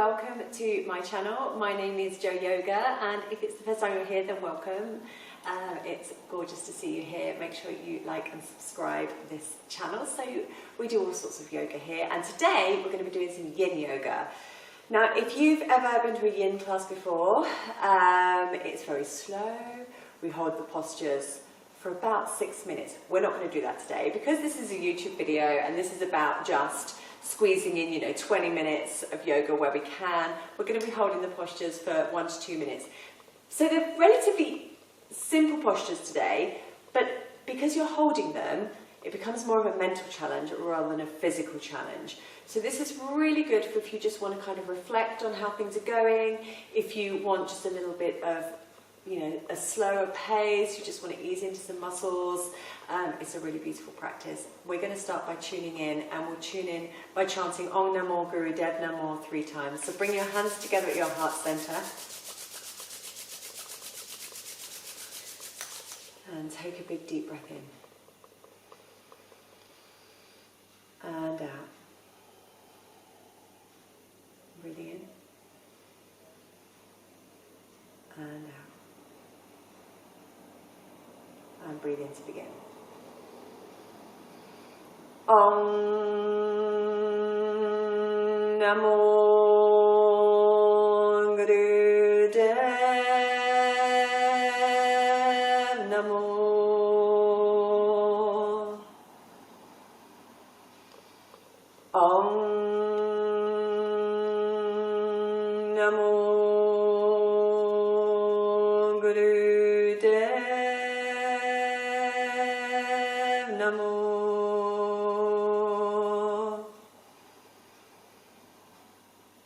welcome to my channel. My name is Yin Yoga, and if it's the first time you're here, then welcome. It's gorgeous to see you here. Make sure you like and subscribe this channel. So we do all sorts of yoga here, and today we're going to be doing some Yin Yoga. Now, if you've ever been to a Yin class before, it's very slow. We hold the postures for about 6 minutes. We're not going to do that today because this is a YouTube video and this is about just squeezing in, 20 minutes of yoga where we can. We're going to be holding the postures for 1 to 2 minutes. So they're relatively simple postures today, but because you're holding them, it becomes more of a mental challenge rather than a physical challenge. So this is really good for if you just want to kind of reflect on how things are going, if you want just a little bit of a slower pace, you just want to ease into some muscles. It's a really beautiful practice. We're going to start by tuning in, and we'll tune in by chanting Om Namo Guru Dev Namo 3 times. So bring your hands together at your heart center. And take a big deep breath in. And out. Breathing in. And out. And breathe in to begin. Om Namo Guru Dev Namo. Om Namo Guru Dev Namo.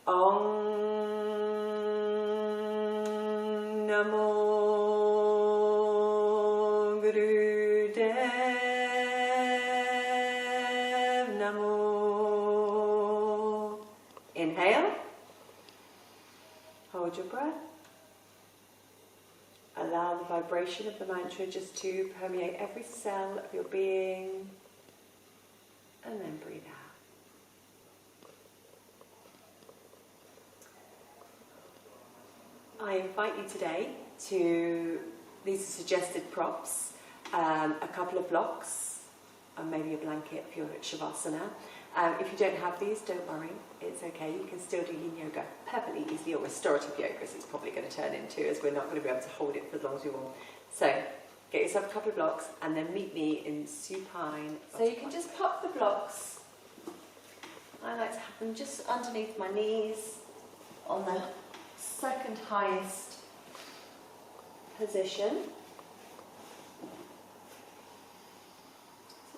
Om Namo Guru Dev Namo. Inhale. Hold your breath. Allow the vibration of the mantra just to permeate every cell of your being, and then breathe out. I invite you today to, these are suggested props, a couple of blocks, and maybe a blanket if you're at Shavasana. If you don't have these, don't worry, it's okay. You can still do Yin Yoga perfectly easily, or restorative yoga, as it's probably going to turn into, as we're not going to be able to hold it for as long as we want. So, get yourself a couple of blocks, and then meet me in supine. So you can just pop the blocks. I like to have them just underneath my knees, on the second highest position.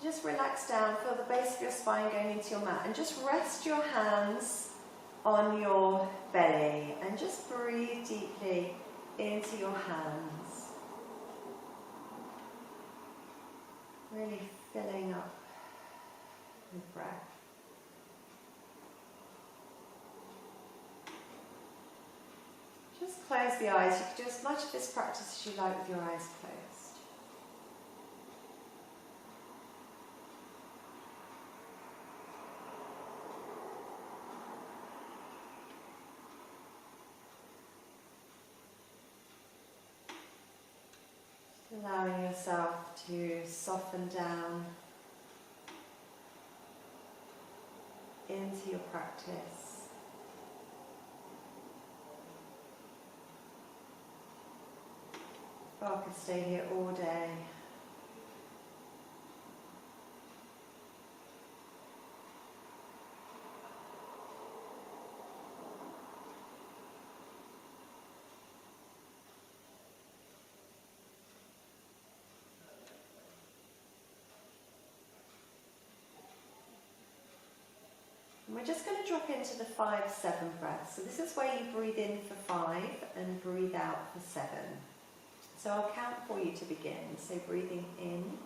Just relax down, feel the base of your spine going into your mat, and just rest your hands on your belly and just breathe deeply into your hands. Really filling up with breath. Just close the eyes. You can do as much of this practice as you like with your eyes closed. Allowing yourself to soften down into your practice. I could stay here all day. And we're just going to drop into the 5-7 breath. So this is where you breathe in for 5 and breathe out for 7. So I'll count for you to begin. So breathing in,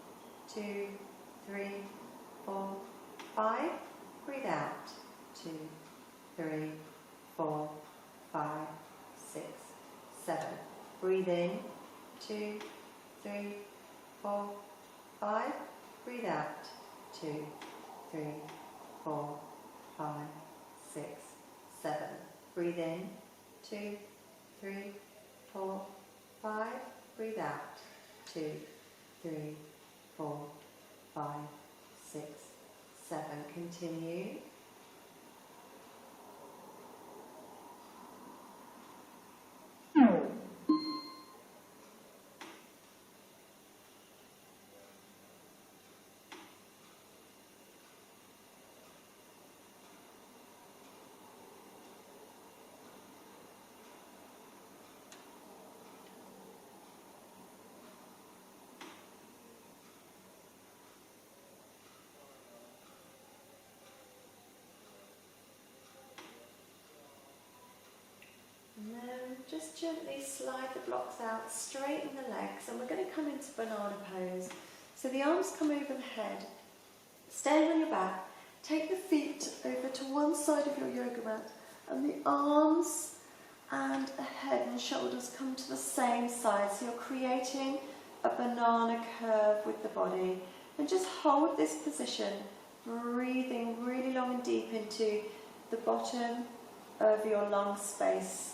2, 3, 4, 5. Breathe out, 2, 3, 4, 5, 6, 7. Breathe in, 2, 3, 4, 5. Breathe out, 2, 3, 4, 5, 6, 7. Breathe in. 2, 3, 4, 5. Breathe out. 2, 3, 4, 5, 6, 7. Continue. And then just gently slide the blocks out, straighten the legs, and we're going to come into banana pose. So the arms come over the head, staying on your back. Take the feet over to one side of your yoga mat, and the arms and the head and shoulders come to the same side. So you're creating a banana curve with the body. And just hold this position, breathing really long and deep into the bottom of your lung space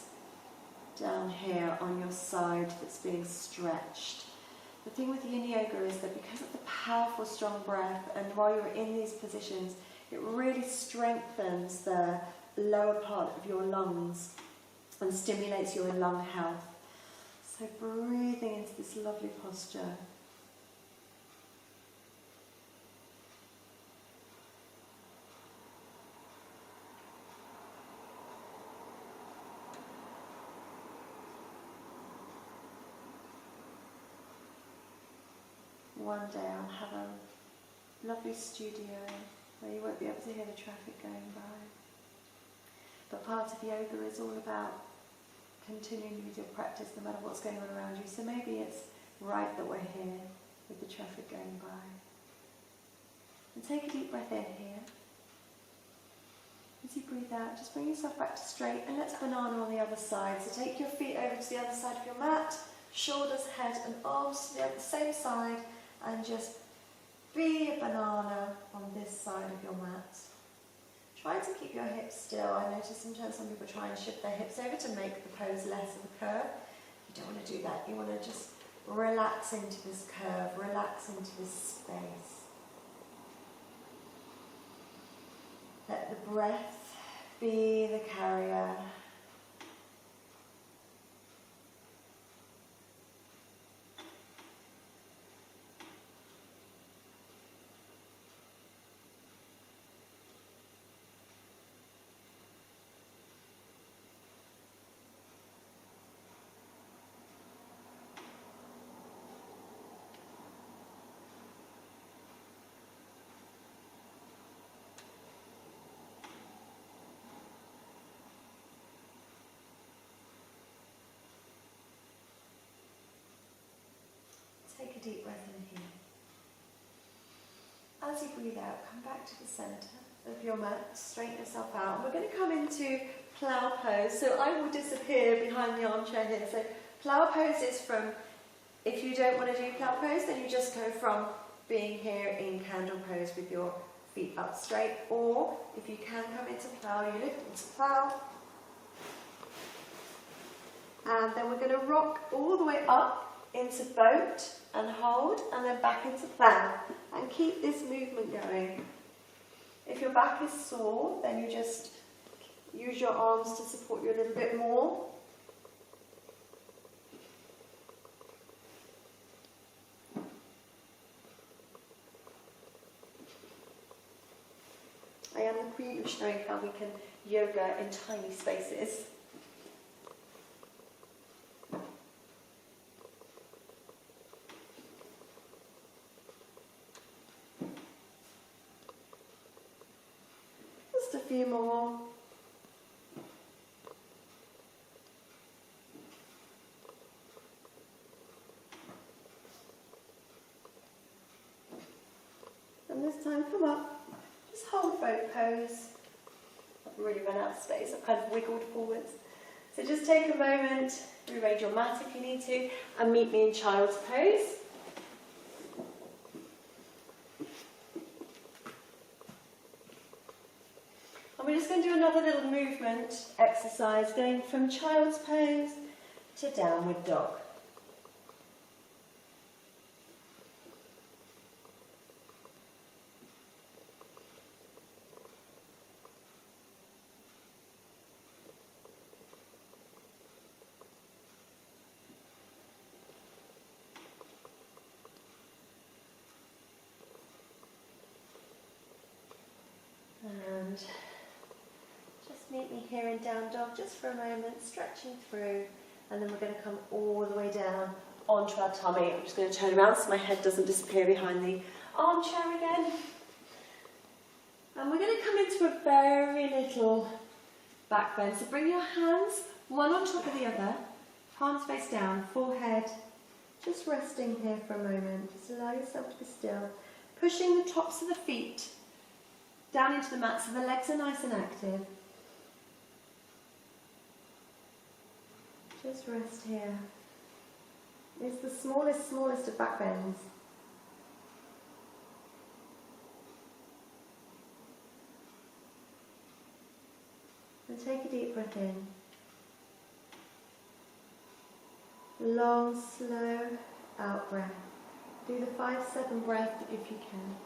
down here on your side that's being stretched. The thing with Yin Yoga is that because of the powerful, strong breath, and while you're in these positions, it really strengthens the lower part of your lungs and stimulates your lung health. So breathing into this lovely posture. One day I'll have a lovely studio where you won't be able to hear the traffic going by. But part of yoga is all about continuing with your practice no matter what's going on around you. So maybe it's right that we're here with the traffic going by. And take a deep breath in here. As you breathe out, just bring yourself back to straight, and let's banana on the other side. So take your feet over to the other side of your mat, shoulders, head and arms to the same side, and just be a banana on this side of your mat. Try to keep your hips still. I notice sometimes some people try and shift their hips over to make the pose less of a curve. You don't want to do that. You want to just relax into this curve, relax into this space. Let the breath be the carrier. Take a deep breath in here. As you breathe out, come back to the centre of your mat, straighten yourself out. And we're going to come into plough pose. So I will disappear behind the armchair here. So plough pose is from, if you don't want to do plough pose, then you just go from being here in candle pose with your feet up straight. Or if you can come into plough, you lift into plough. And then we're going to rock all the way up into boat and hold, and then back into plough, and keep this movement going. If your back is sore, then you just use your arms to support you a little bit more. I am the queen of showing how we can yoga in tiny spaces. Just a few more. And this time, come up. Just hold boat pose. I've really run out of space. I've kind of wiggled forwards. So just take a moment, rearrange your mat if you need to, and meet me in child's pose. And we're just going to do another little movement exercise, going from child's pose to downward dog. And just meet me here in down dog just for a moment, stretching through, and then we're going to come all the way down onto our tummy. I'm just going to turn around so my head doesn't disappear behind the armchair again. And we're going to come into a very little back bend. So bring your hands one on top of the other, palms face down, forehead just resting here for a moment. Just allow yourself to be still. Pushing the tops of the feet down into the mat so the legs are nice and active. Just rest here. It's the smallest of back bends. And take a deep breath in. Long, slow out breath. Do the 5-7 breath if you can.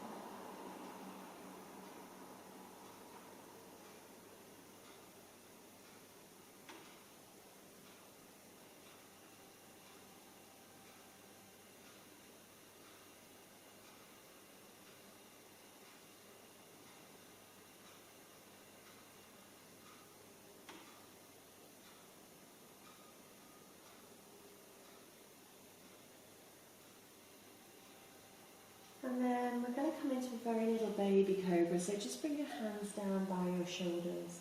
And then we're going to come into a very little baby cobra, so just bring your hands down by your shoulders.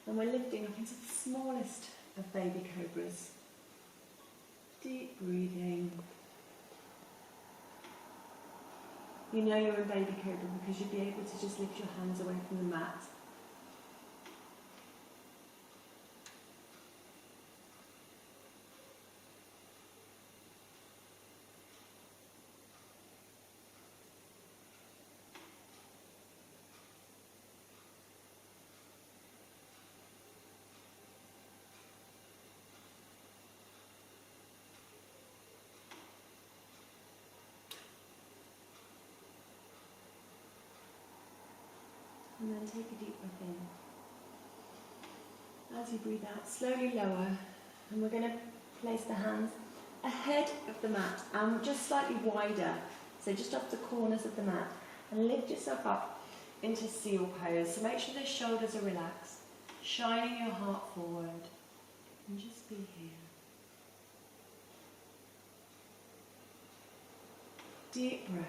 And we're lifting up into the smallest of baby cobras. Deep breathing. You know you're in baby cobra because you'll be able to just lift your hands away from the mat. And then take a deep breath in. As you breathe out, slowly lower. And we're going to place the hands ahead of the mat and just slightly wider. So just off the corners of the mat. And lift yourself up into seal pose. So make sure the shoulders are relaxed. Shining your heart forward. And just be here. Deep breath.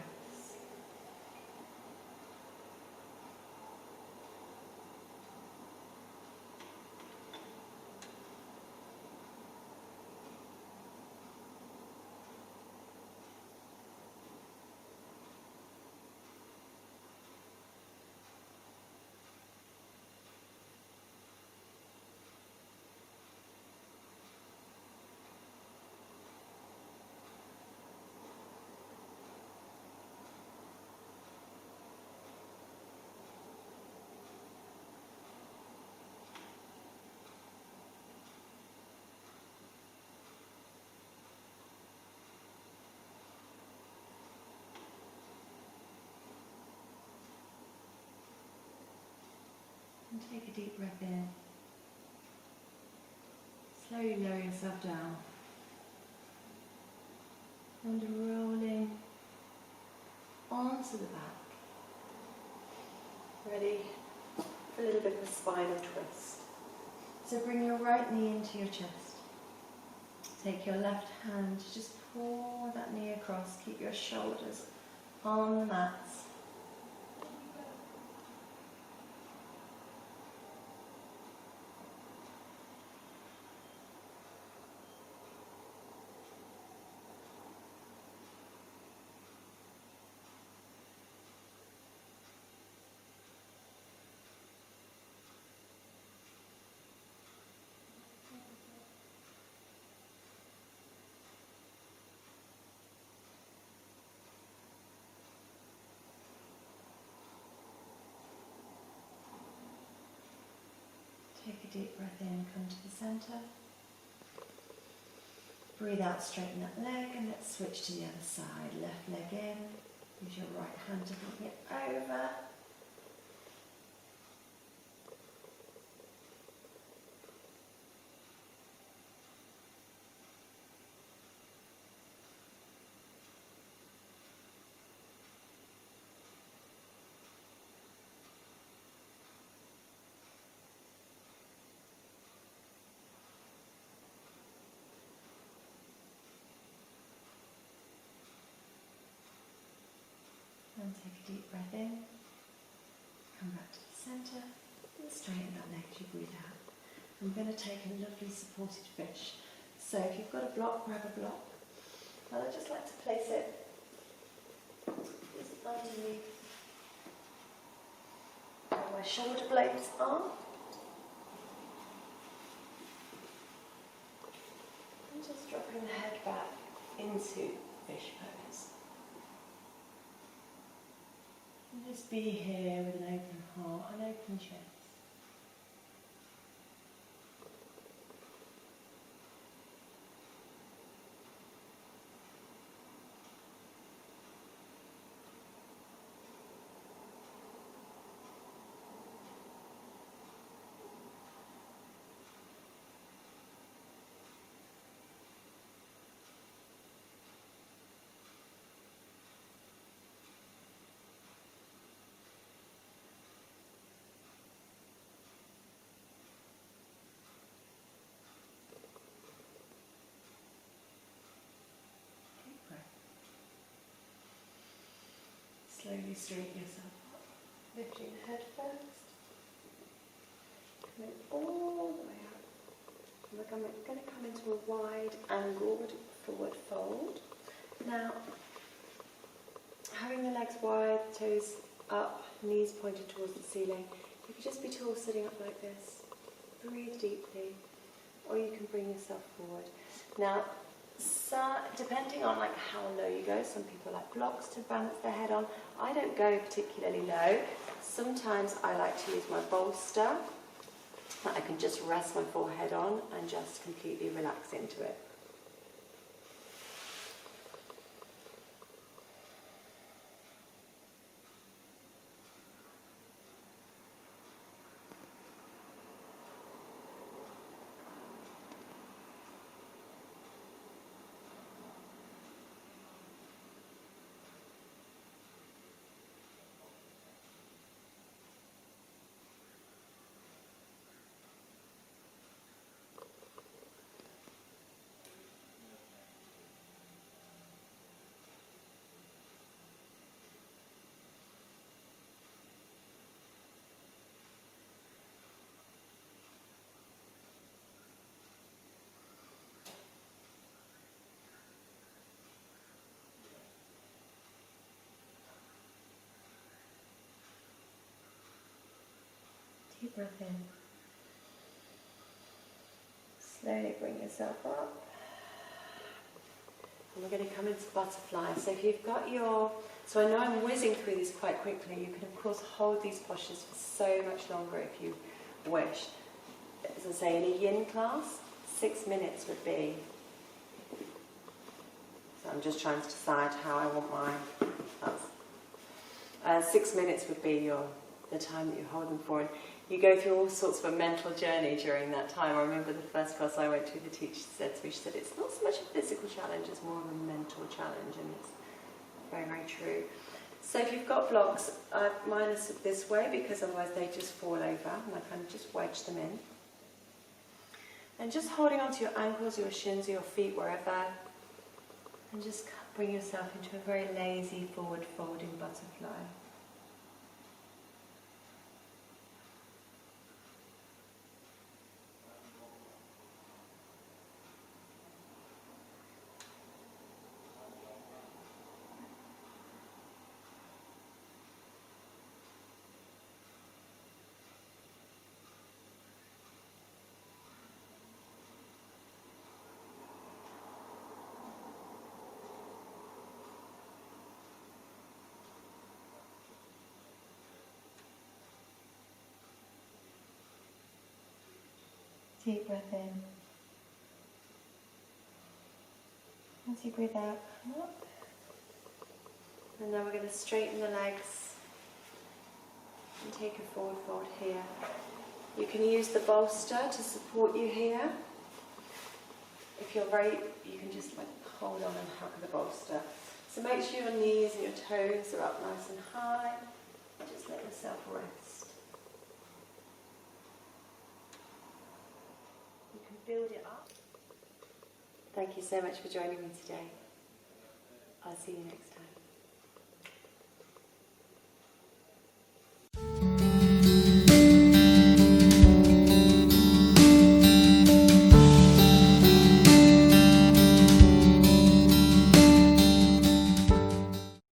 And take a deep breath in. Slowly lower yourself down. And rolling onto the back. Ready for a little bit of a spinal twist. So bring your right knee into your chest. Take your left hand, just pull that knee across. Keep your shoulders on the mats. Take a deep breath in, come to the centre. Breathe out, straighten that leg, and let's switch to the other side. Left leg in, use your right hand to bring it over. And take a deep breath in, come back to the centre, and straighten that leg as you breathe out. I'm going to take a lovely supported fish. So if you've got a block, grab a block. And I just like to place it just underneath where my shoulder blades are. And just dropping the head back into fish pose. And just be here with an open heart and open chest. Slowly straighten yourself up, lifting the head first, coming all the way up. And we're going to come into a wide angled forward fold. Now, having the legs wide, toes up, knees pointed towards the ceiling, you could just be tall sitting up like this. Breathe deeply, or you can bring yourself forward. Now, so, depending on like how low you go, some people like blocks to balance their head on. I don't go particularly low. Sometimes I like to use my bolster that I can just rest my forehead on and just completely relax into it. Deep breath in. Slowly bring yourself up. And we're going to come into butterfly. So if you've got your... So I know I'm whizzing through this quite quickly. You can of course hold these postures for so much longer if you wish. As I say, in a yin class, 6 minutes would be... So I'm just trying to decide how I want my... 6 minutes would be the time that you hold them for. And you go through all sorts of a mental journey during that time. I remember the first class I went to, the teacher said to me, she said, it's not so much a physical challenge, it's more of a mental challenge, and it's very, very true. So if you've got blocks, mine are this way because otherwise they just fall over, and I kind of just wedge them in. And just holding onto your ankles, your shins, your feet, wherever, and just bring yourself into a very lazy forward folding butterfly. Deep breath in. As you breathe out, come up. And then we're going to straighten the legs and take a forward fold here. You can use the bolster to support you here. If you're you can just like hold on and hug the bolster. So make sure your knees and your toes are up nice and high. And just let yourself rest. You can build it up. Thank you so much for joining me today. I'll see you next time.